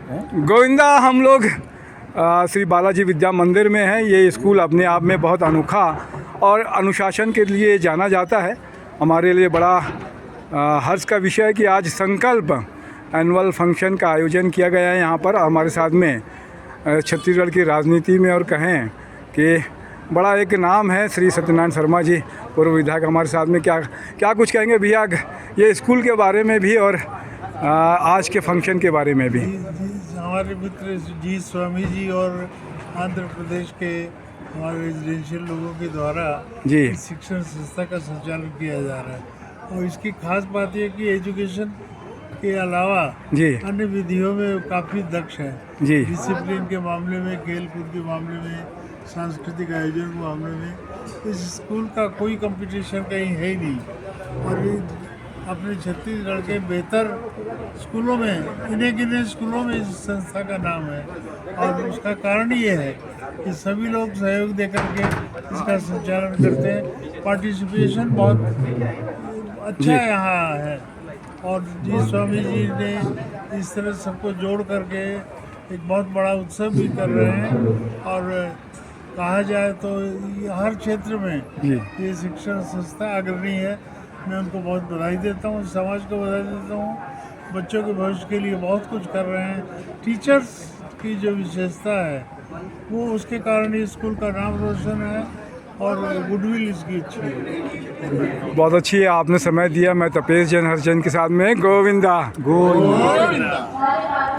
गोविंदा, हम लोग श्री बालाजी विद्या मंदिर में हैं। ये स्कूल अपने आप में बहुत अनोखा और अनुशासन के लिए जाना जाता है। हमारे लिए बड़ा हर्ष का विषय है कि आज संकल्प एनुअल फंक्शन का आयोजन किया गया है यहाँ पर। हमारे साथ में छत्तीसगढ़ की राजनीति में और कहें कि बड़ा एक नाम है श्री सत्यनारायण शर्मा जी, पूर्व विधायक, हमारे साथ में। क्या कुछ कहेंगे भैया ये स्कूल के बारे में भी और आज के फंक्शन के बारे में भी? हमारे मित्र जी स्वामी जी और आंध्र प्रदेश के हमारे रेजिडेंशियल लोगों के द्वारा जी इस शिक्षण संस्था का संचालन किया जा रहा है। और इसकी खास बात यह कि एजुकेशन के अलावा जी अन्य विधियों में काफ़ी दक्ष है जी डिसिप्लिन के मामले में, खेल कूद के मामले में, सांस्कृतिक आयोजन के मामले में। इस स्कूल का कोई कंपटीशन कहीं है ही नहीं। और अपने छत्तीसगढ़ के बेहतर स्कूलों में, इन्हें गिने स्कूलों में इस संस्था का नाम है। और उसका कारण ये है कि सभी लोग सहयोग देकर के इसका संचालन करते हैं। पार्टिसिपेशन बहुत अच्छा यहाँ है। और जी स्वामी जी ने इस तरह सबको जोड़ करके एक बहुत बड़ा उत्सव भी कर रहे हैं। और कहा जाए तो हर क्षेत्र में ये शिक्षण संस्था अग्रणी है। मैं उनको बहुत बधाई देता हूँ, समाज को बधाई देता हूँ। बच्चों के भविष्य के लिए बहुत कुछ कर रहे हैं। टीचर्स की जो विशेषता है वो उसके कारण ही स्कूल का नाम रोशन है और गुडविल इसकी अच्छी है। बहुत अच्छी है, आपने समय दिया। मैं तपेश जैन हरिचंद के साथ में गोविंदा।